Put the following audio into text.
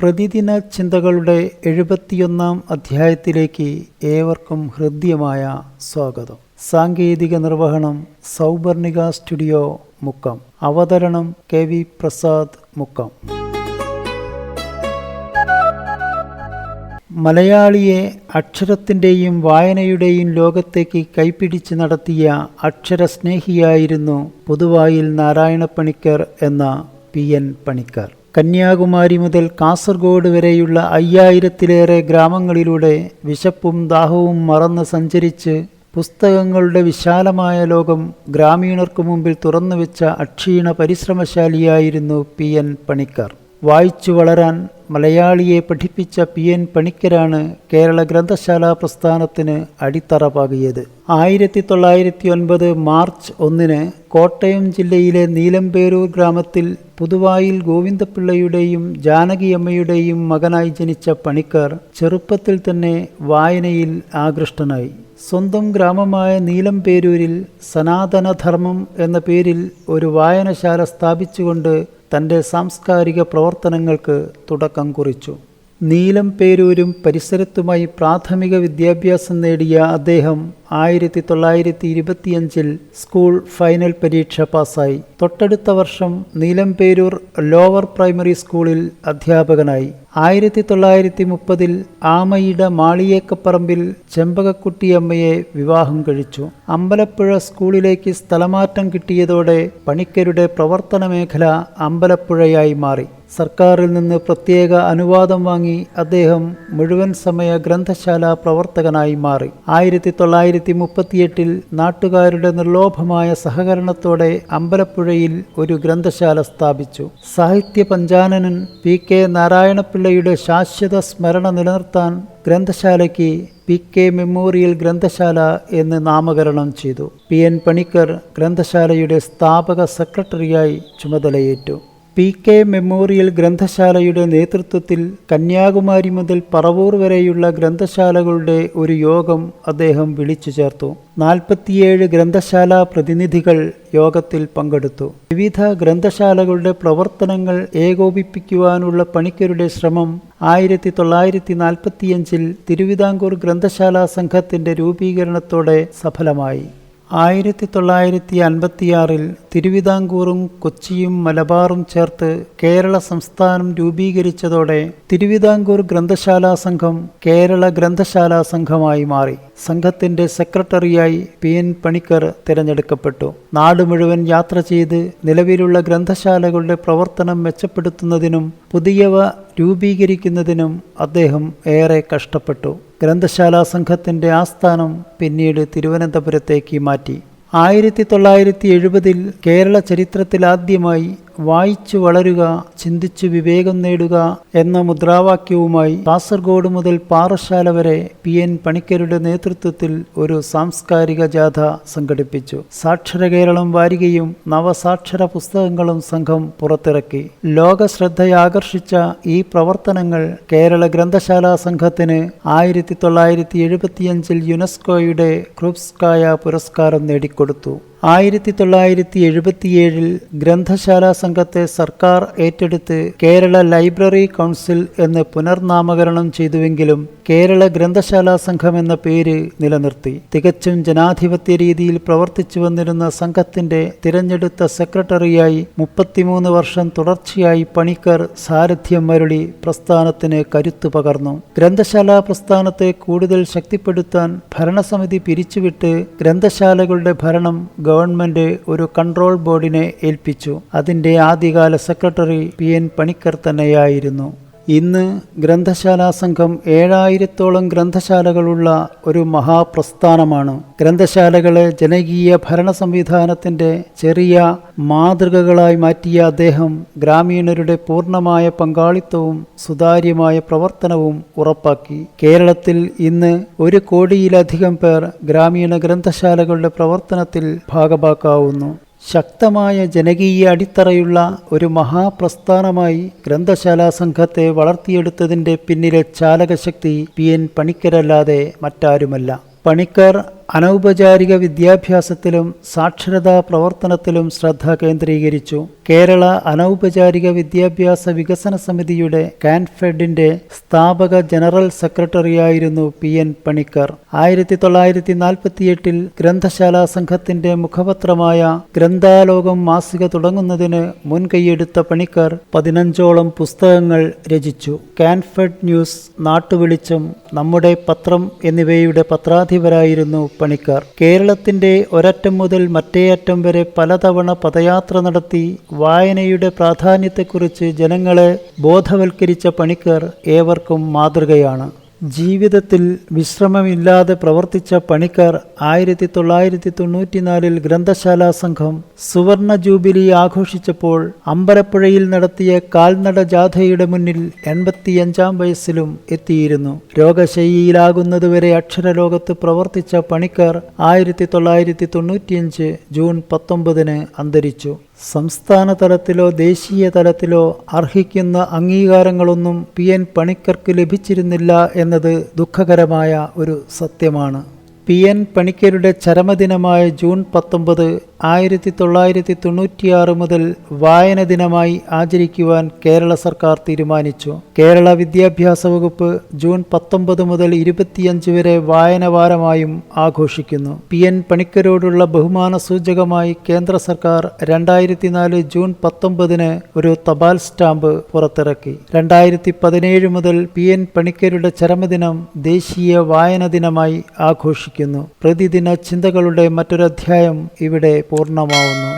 പ്രതിദിന ചിന്തകളുടെ 71-ാം അധ്യായത്തിലേക്ക് ഏവർക്കും ഹൃദ്യമായ സ്വാഗതം. സാങ്കേതിക നിർവഹണം സൗപർണിക സ്റ്റുഡിയോ മുക്കം. അവതരണം KV പ്രസാദ് മുക്കം. മലയാളിയെ അക്ഷരത്തിൻ്റെയും വായനയുടെയും ലോകത്തേക്ക് കൈപ്പിടിച്ച് നടത്തിയ അക്ഷരസ്നേഹിയായിരുന്നു പുതുവായിൽ നാരായണപ്പണിക്കർ എന്ന PN പണിക്കർ. കന്യാകുമാരി മുതൽ കാസർഗോഡ് വരെയുള്ള 5000-ലേറെ ഗ്രാമങ്ങളിലൂടെ വിശപ്പും ദാഹവും മറന്ന് സഞ്ചരിച്ച് പുസ്തകങ്ങളുടെ വിശാലമായ ലോകം ഗ്രാമീണർക്കു മുമ്പിൽ തുറന്നുവെച്ച അക്ഷീണ പരിശ്രമശാലിയായിരുന്നു PN പണിക്കർ. വായിച്ചു വളരാൻ മലയാളിയെ പഠിപ്പിച്ച PN പണിക്കരാണ് കേരള ഗ്രന്ഥശാല പ്രസ്ഥാനത്തിന് അടിത്തറ പാകിയത്. 1909 മാർച്ച് 1 കോട്ടയം ജില്ലയിലെ നീലംപേരൂർ ഗ്രാമത്തിൽ പുതുവായിൽ ഗോവിന്ദപിള്ളയുടെയും ജാനകിയമ്മയുടെയും മകനായി ജനിച്ച പണിക്കർ ചെറുപ്പത്തിൽ തന്നെ വായനയിൽ ആകൃഷ്ടനായി. സ്വന്തം ഗ്രാമമായ നീലംപേരൂരിൽ സനാതനധർമ്മം എന്ന പേരിൽ ഒരു വായനശാല സ്ഥാപിച്ചുകൊണ്ട് തൻ്റെ സാംസ്കാരിക പ്രവർത്തനങ്ങൾക്ക് തുടക്കം കുറിച്ചു. നീലംപേരൂരും പരിസരത്തുമായി പ്രാഥമിക വിദ്യാഭ്യാസം നേടിയ അദ്ദേഹം 1925 സ്കൂൾ ഫൈനൽ പരീക്ഷ പാസ്സായി. തൊട്ടടുത്ത വർഷം നീലംപേരൂർ ലോവർ പ്രൈമറി സ്കൂളിൽ അധ്യാപകനായി. 1930 ആമയുടെ മാളിയേക്കപ്പറമ്പിൽ ചെമ്പകക്കുട്ടിയമ്മയെ വിവാഹം കഴിച്ചു. അമ്പലപ്പുഴ സ്കൂളിലേക്ക് സ്ഥലമാറ്റം കിട്ടിയതോടെ പണിക്കരുടെ പ്രവർത്തന മേഖല അമ്പലപ്പുഴയായി മാറി. സർക്കാരിൽ നിന്ന് പ്രത്യേക അനുവാദം വാങ്ങി അദ്ദേഹം മുഴുവൻ സമയ ഗ്രന്ഥശാല പ്രവർത്തകനായി മാറി. 1938 നാട്ടുകാരുടെ നിർലോഭമായ സഹകരണത്തോടെ അമ്പലപ്പുഴയിൽ ഒരു ഗ്രന്ഥശാല സ്ഥാപിച്ചു. സാഹിത്യ പഞ്ചാനനൻ PK നാരായണപിള്ളയുടെ ശാശ്വത സ്മരണ നിലനിർത്താൻ ഗ്രന്ഥശാലയ്ക്ക് PK മെമ്മോറിയൽ ഗ്രന്ഥശാല എന്ന് നാമകരണം ചെയ്തു. PN പണിക്കർ ഗ്രന്ഥശാലയുടെ സ്ഥാപക സെക്രട്ടറിയായി ചുമതലയേറ്റു. PK മെമ്മോറിയൽ ഗ്രന്ഥശാലയുടെ നേതൃത്വത്തിൽ കന്യാകുമാരി മുതൽ പറവൂർ വരെയുള്ള ഗ്രന്ഥശാലകളുടെ ഒരു യോഗം അദ്ദേഹം വിളിച്ചു ചേർത്തു. 47 ഗ്രന്ഥശാല പ്രതിനിധികൾ യോഗത്തിൽ പങ്കെടുത്തു. വിവിധ ഗ്രന്ഥശാലകളുടെ പ്രവർത്തനങ്ങൾ ഏകോപിപ്പിക്കുവാനുള്ള പണിക്കരുടെ ശ്രമം 1945 തിരുവിതാംകൂർ ഗ്രന്ഥശാല സംഘത്തിൻ്റെ രൂപീകരണത്തോടെ സഫലമായി. 1956 തിരുവിതാംകൂറും കൊച്ചിയും മലബാറും ചേർത്ത് കേരള സംസ്ഥാനം രൂപീകരിച്ചതോടെ തിരുവിതാംകൂർ ഗ്രന്ഥശാല സംഘം കേരള ഗ്രന്ഥശാല സംഘമായി മാറി. സംഘത്തിൻ്റെ സെക്രട്ടറിയായി PN പണിക്കർ തിരഞ്ഞെടുക്കപ്പെട്ടു. നാട് മുഴുവൻ യാത്ര ചെയ്ത് നിലവിലുള്ള ഗ്രന്ഥശാലകളുടെ പ്രവർത്തനം മെച്ചപ്പെടുത്തുന്നതിനും പുതിയവ രൂപീകരിക്കുന്നതിനും അദ്ദേഹം ഏറെ കഷ്ടപ്പെട്ടു. ഗ്രന്ഥശാല സംഘത്തിൻ്റെ ആസ്ഥാനം പിന്നീട് തിരുവനന്തപുരത്തേക്ക് മാറ്റി. 1970 കേരള ചരിത്രത്തിലാദ്യമായി വായിച്ചു വളരുക, ചിന്തിച്ചു വിവേകം നേടുക എന്ന മുദ്രാവാക്യവുമായി കാസർഗോഡ് മുതൽ പാറശാല വരെ PN പണിക്കരുടെ നേതൃത്വത്തിൽ ഒരു സാംസ്കാരിക ജാഥ സംഘടിപ്പിച്ചു. സാക്ഷര കേരളം വാരികയും നവസാക്ഷര പുസ്തകങ്ങളും സംഘം പുറത്തിറക്കി. ലോക ശ്രദ്ധയാകർഷിച്ച ഈ പ്രവർത്തനങ്ങൾ കേരള ഗ്രന്ഥശാല സംഘത്തിന് 1975 യുനെസ്കോയുടെ ക്രൂപ്സ്കായ പുരസ്കാരം നേടിക്കൊടുത്തു. 1977 ഗ്രന്ഥശാല സംഘത്തെ സർക്കാർ ഏറ്റെടുത്ത് കേരള ലൈബ്രറി കൗൺസിൽ എന്ന് പുനർനാമകരണം ചെയ്തുവെങ്കിലും കേരള ഗ്രന്ഥശാല സംഘം എന്ന പേര് നിലനിർത്തി. തികച്ചും ജനാധിപത്യ രീതിയിൽ പ്രവർത്തിച്ചു വന്നിരുന്ന സംഘത്തിന്റെ തിരഞ്ഞെടുത്ത സെക്രട്ടറിയായി 33 വർഷം തുടർച്ചയായി പണിക്കർ സാരഥ്യം അരുളി പ്രസ്ഥാനത്തിന് കരുത്തു പകർന്നു. ഗ്രന്ഥശാല പ്രസ്ഥാനത്തെ കൂടുതൽ ശക്തിപ്പെടുത്താൻ ഭരണസമിതി പിരിച്ചുവിട്ട് ഗ്രന്ഥശാലകളുടെ ഭരണം ഗവൺമെന്റ് ഒരു കൺട്രോൾ ബോർഡിനെ ഏൽപ്പിച്ചു. അതിൻ്റെ ആദ്യകാല സെക്രട്ടറി PN പണിക്കർ തന്നെയായിരുന്നു. ഇന്ന് ഗ്രന്ഥശാല സംഘം 7000-ഓളം ഗ്രന്ഥശാലകളുള്ള ഒരു മഹാപ്രസ്ഥാനമാണ്. ഗ്രന്ഥശാലകളെ ജനകീയ ഭരണ സംവിധാനത്തിൻ്റെ ചെറിയ മാതൃകകളായി മാറ്റിയ അദ്ദേഹം ഗ്രാമീണരുടെ പൂർണ്ണമായ പങ്കാളിത്തവും സുതാര്യമായ പ്രവർത്തനവും ഉറപ്പാക്കി. കേരളത്തിൽ ഇന്ന് 1 കോടിയിലധികം പേർ ഗ്രാമീണ ഗ്രന്ഥശാലകളുടെ പ്രവർത്തനത്തിൽ ഭാഗഭാക്കാവുന്നു. ശക്തമായ ജനകീയ അടിത്തറയുള്ള ഒരു മഹാപ്രസ്ഥാനമായി ഗ്രന്ഥശാല സംഘത്തെ വളർത്തിയെടുത്തതിൻ്റെ പിന്നിലെ ചാലകശക്തി PN പണിക്കരല്ലാതെ മറ്റാരുമല്ല. പണിക്കർ അനൗപചാരിക വിദ്യാഭ്യാസത്തിലും സാക്ഷരതാ പ്രവർത്തനത്തിലും ശ്രദ്ധ കേന്ദ്രീകരിച്ചു. കേരള അനൗപചാരിക വിദ്യാഭ്യാസ വികസന സമിതിയുടെ കാൻഫെഡിന്റെ സ്ഥാപക ജനറൽ സെക്രട്ടറിയായിരുന്നു PN പണിക്കർ. 1948 ഗ്രന്ഥശാലാ സംഘത്തിന്റെ മുഖപത്രമായ ഗ്രന്ഥാലോകം മാസിക തുടങ്ങുന്നതിന് മുൻകൈയെടുത്ത പണിക്കർ 15ഓളം പുസ്തകങ്ങൾ രചിച്ചു. കാൻഫെഡ് ന്യൂസ്, നാട്ടുവെളിച്ചം, നമ്മുടെ പത്രം എന്നിവയുടെ പത്രാധിപരായിരുന്നു പണിക്കർ. കേരളത്തിന്റെ ഒരറ്റം മുതൽ മറ്റേ അറ്റം വരെ പലതവണ പദയാത്ര നടത്തി വായനയുടെ പ്രാധാന്യത്തെക്കുറിച്ച് ജനങ്ങളെ ബോധവൽക്കരിച്ച പണിക്കർ ഏവർക്കും മാതൃകയാണ്. ജീവിതത്തിൽ വിശ്രമമില്ലാതെ പ്രവർത്തിച്ച പണിക്കർ 1994 ഗ്രന്ഥശാലാ സംഘം സുവർണ ജൂബിലി ആഘോഷിച്ചപ്പോൾ അമ്പലപ്പുഴയിൽ നടത്തിയ കാൽനട ജാഥയുടെ മുന്നിൽ 85-ാം വയസ്സിലും എത്തിയിരുന്നു. രോഗശയ്യയിലാകുന്നതുവരെ അക്ഷരലോകത്ത് പ്രവർത്തിച്ച പണിക്കർ 1995 ജൂൺ 19 അന്തരിച്ചു. സംസ്ഥാന തലത്തിലോ ദേശീയ തലത്തിലോ അർഹിക്കുന്ന അംഗീകാരങ്ങളൊന്നും PN പണിക്കർക്ക് ലഭിച്ചിരുന്നില്ല എന്നത് ദുഃഖകരമായ ഒരു സത്യമാണ്. PN പണിക്കരുടെ ചരമദിനമായ ജൂൺ 19, 1996 മുതൽ വായന ദിനമായി ആചരിക്കുവാൻ കേരള സർക്കാർ തീരുമാനിച്ചു. കേരള വിദ്യാഭ്യാസ വകുപ്പ് ജൂൺ 19 മുതൽ 25 വരെ വായന വാരമായും ആഘോഷിക്കുന്നു. PN പണിക്കരോടുള്ള ബഹുമാന സൂചകമായി കേന്ദ്ര സർക്കാർ 2004 ജൂൺ 19 ഒരു തപാൽ സ്റ്റാമ്പ് പുറത്തിറക്കി. 2017 മുതൽ PN പണിക്കരുടെ ചരമദിനം ദേശീയ വായന ദിനമായി ആഘോഷിക്കുന്നു. പ്രതിദിന ചിന്തകളുടെ മറ്റൊരധ്യായം ഇവിടെ പൂർണ്ണമാവുന്നു.